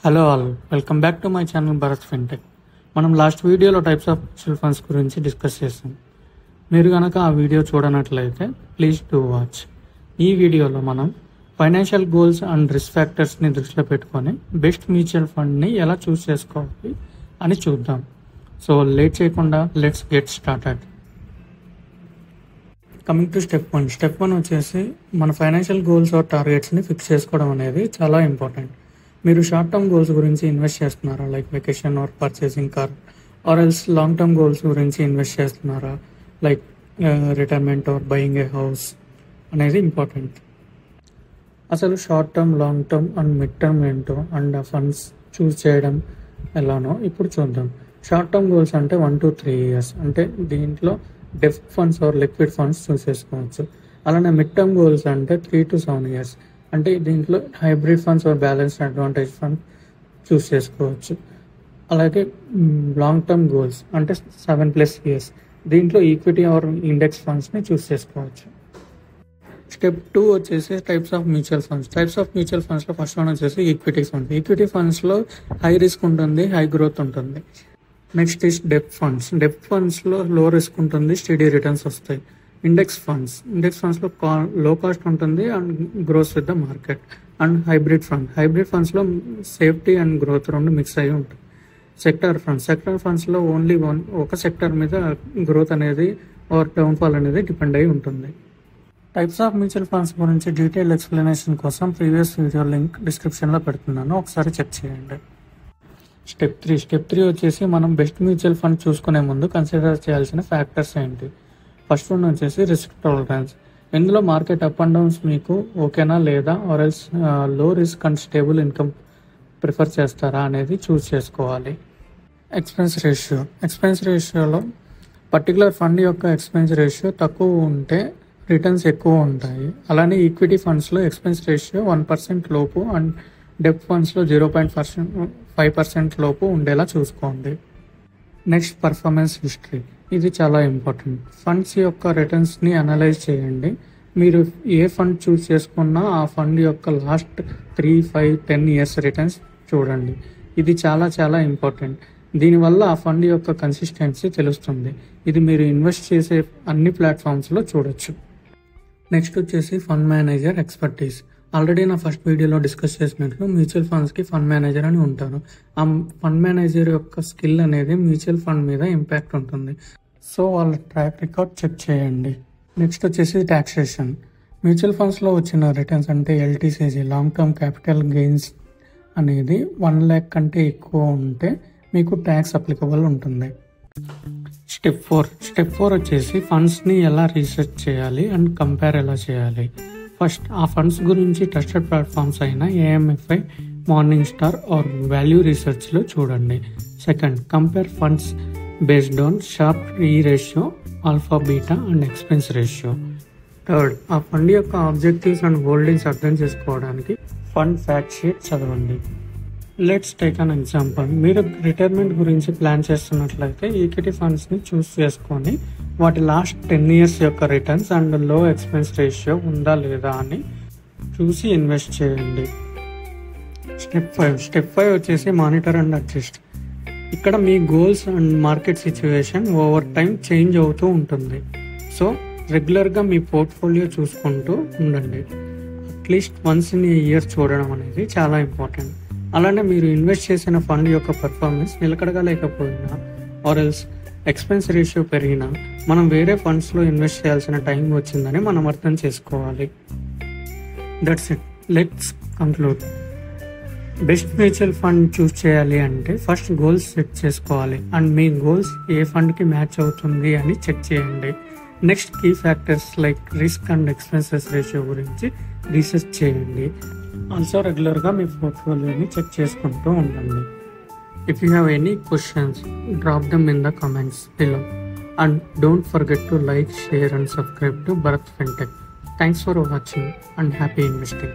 Hello all, welcome back to my channel Bharat fintech. మనం last వీడియోలో types of mutual funds గురించి discuss చేసాం. మీరు కనుక ఆ వీడియో చూడనట్లయితే ప్లీజ్ డూ వాచ్. ఈ వీడియోలో మనం ఫైనాన్షియల్ గోల్స్ అండ్ రిస్క్ ఫ్యాక్టర్స్ని దృష్టిలో పెట్టుకొని బెస్ట్ మ్యూచువల్ ఫండ్ని ఎలా చూస్ చేసుకోవాలి అని చూద్దాం. సో లేట్ చేయకుండా let's get started. Coming to step one వచ్చేసి మన ఫైనాన్షియల్ గోల్స్ ఆర్ టార్గెట్స్ని ఫిక్స్ చేసుకోవడం అనేది చాలా ఇంపార్టెంట్. మీరు షార్ట్ టర్మ్ గోల్స్ గురించి ఇన్వెస్ట్ చేస్తున్నారా, like vacation or purchasing car, or else long term goals గురించి ఇన్వెస్ట్ చేస్తున్నారా, like retirement or buying a house అనేది ఇంపార్టెంట్. అసలు short term, long term and mid term ఏంటో అండ్ ఆ funds choose చేయడం ఎలానో ఇప్పుడు చూద్దాం. షార్ట్ టర్మ్ గోల్స్ అంటే 1 to 3 years, అంటే దీంట్లో డెఫ్ ఫండ్స్ ఆర్ లిక్విడ్ ఫండ్స్ చూస్ చేసుకోవచ్చు. అలానే మిడ్ టర్మ్ గోల్స్ అంటే 3 to 7 years, అంటే దీంట్లో hybrid funds or balanced advantage fund choose చేసుకోవచ్చు. అలాగే లాంగ్ టర్మ్ గోల్స్ అంటే 7+ years, దీంట్లో ఈక్విటీ ఆర్ ఇండెక్స్ ఫండ్స్ని చూస్ చేసుకోవచ్చు. స్టెప్ 2 వచ్చేసి types of mutual funds. Types of mutual ఫండ్స్లో ఫస్ట్ వన్ వచ్చేసి ఈక్విటీ ఫండ్స్. ఈక్విటీ ఫండ్స్లో హై రిస్క్ ఉంటుంది, హై గ్రోత్ ఉంటుంది. Next is debt funds. Debt ఫండ్స్లో లో రిస్క్ ఉంటుంది, స్టడీ రిటర్న్స్ వస్తాయి. ఇండెక్స్ ఫండ్స్లో లో కాస్ట్ ఉంటుంది and grows with the market. And hybrid ఫండ్స్లో సేఫ్టీ అండ్ గ్రోత్ రెండు మిక్స్ అయ్యి ఉంటుంది. సెక్టార్ ఫండ్స్లో ఓన్లీ ఒక సెక్టర్ మీద గ్రోత్ అనేది ఆర్ డౌన్ఫాల్ అనేది డిపెండ్ అయి ఉంటుంది. టైప్స్ ఆఫ్ మ్యూచువల్ ఫండ్స్ గురించి డీటెయిల్ ఎక్స్ప్లెనేషన్ కోసం ప్రీవియస్ వీడియో లింక్ డిస్క్రిప్షన్లో పెడుతున్నాను, ఒకసారి చెక్ చేయండి. స్టెప్ 3 వచ్చేసి మనం బెస్ట్ మ్యూచువల్ ఫండ్ చూసుకునే ముందు కన్సిడర్ చేయాల్సిన ఫ్యాక్టర్స్ ఏంటి. ఫస్ట్ వన్ వచ్చేసి రిస్క్ టాలరెన్స్. ఇందులో మార్కెట్ అప్ అండ్ డౌన్స్ మీకు ఓకేనా లేదా, ఆర్ ఎల్స్ లో risk and stable income prefer చేస్తారా అనేది చూస్ చేసుకోవాలి. ఎక్స్పెన్స్ రేషియోలో పర్టికులర్ ఫండ్ యొక్క ఎక్స్పెన్స్ రేషియో తక్కువ ఉంటే రిటర్న్స్ ఎక్కువ ఉంటాయి. అలానే ఈక్విటీ ఫండ్స్లో ఎక్స్పెన్స్ రేషియో 1% లోపు అండ్ డెప్ ఫండ్స్లో 0.5% లోపు ఉండేలా చూసుకోండి. నెక్స్ట్ పర్ఫార్మెన్స్ హిస్టరీ, ఇది చాలా ఇంపార్టెంట్. ఫండ్స్ యొక్క రిటర్న్స్ని అనలైజ్ చేయండి. మీరు ఏ ఫండ్ చూస్ చేసుకున్నా ఆ ఫండ్ యొక్క లాస్ట్ 3, 5, 10 years రిటర్న్స్ చూడండి. ఇది చాలా చాలా ఇంపార్టెంట్. దీనివల్ల ఆ ఫండ్ యొక్క కన్సిస్టెన్సీ తెలుస్తుంది. ఇది మీరు ఇన్వెస్ట్ చేసే అన్ని ప్లాట్ఫామ్స్లో చూడొచ్చు. నెక్స్ట్ వచ్చేసి ఫండ్ మేనేజర్ ఎక్స్పర్టీస్. ఆల్రెడీ నా ఫస్ట్ వీడియోలో డిస్కస్ చేసినట్లు మ్యూచువల్ ఫండ్స్కి ఫండ్ మేనేజర్ అని ఉంటారు. ఆ ఫండ్ మేనేజర్ యొక్క స్కిల్ అనేది మ్యూచువల్ ఫండ్ మీద ఇంపాక్ట్ ఉంటుంది. సో వాళ్ళ ట్రాక్ రికార్డ్ చెక్ చేయండి. నెక్స్ట్ వచ్చేసి ట్యాక్సేషన్. మ్యూచువల్ ఫండ్స్లో వచ్చిన రిటర్న్స్ అంటే LTCG, long term capital gains అనేది 1 lakh కంటే ఎక్కువ ఉంటే మీకు ట్యాక్స్ అప్లికబుల్ ఉంటుంది. స్టెప్ 4 వచ్చేసి ఫండ్స్ని ఎలా రీసెర్చ్ చేయాలి అండ్ కంపేర్ ఎలా చేయాలి. ఫస్ట్ ఆ ఫండ్స్ గురించి ట్రస్టెడ్ ప్లాట్ఫామ్స్ అయిన AMFI, morning star or value రీసెర్చ్లో చూడండి. Second, compare funds based on sharpe ఈ ratio, alpha, beta and expense ratio. Third, ఆ ఫండ్ యొక్క ఆబ్జెక్టివ్స్ అండ్ హోల్డింగ్స్ అర్థం చేసుకోవడానికి ఫండ్ ఫ్యాక్ట్ షీట్ చదవండి. Let's take an example. మీరు రిటైర్మెంట్ గురించి ప్లాన్ చేస్తున్నట్లయితే ఈక్విటీ ఫండ్స్ని చూస్ చేసుకొని వాటి లాస్ట్ 10 years యొక్క returns and low expense ratio ఉందా లేదా అని చూసి ఇన్వెస్ట్ చేయండి. స్టెప్ 5 వచ్చేసి మానిటర్ అండ్ అడ్జస్ట్. ఇక్కడ మీ goals and market situation over time change అవుతూ ఉంటుంది. సో రెగ్యులర్గా మీ పోర్ట్ఫోలియో చూసుకుంటూ ఉండండి. At least once in a year చూడడం అనేది చాలా ఇంపార్టెంట్. అలానే మీరు ఇన్వెస్ట్ చేసిన ఫండ్ యొక్క పర్ఫార్మెన్స్ నిలకడగా లేకపోయినా ఆర్ ఎల్స్ ఎక్స్పెన్స్ రేషియో పెరిగినా మనం వేరే ఫండ్స్లో ఇన్వెస్ట్ చేయాల్సిన టైం వచ్చిందని మనం అర్థం చేసుకోవాలి. That's it. Let's conclude. Best mutual fund choose చేయాలి అంటే ఫస్ట్ గోల్స్ సెట్ చేసుకోవాలి అండ్ మీ గోల్స్ ఏ ఫండ్కి మ్యాచ్ అవుతుంది అని చెక్ చేయండి. Next key factors like risk and expenses ratio గురించి రీసెర్చ్ చేయండి. ఆల్సో రెగ్యులర్గా మీ పోర్ట్ఫోలియోని చెక్ చేసుకుంటూ ఉండండి. If you have any questions, drop them in the comments below. And don't forget to like, share and subscribe to Bharat Fintech. Thanks for watching and happy investing.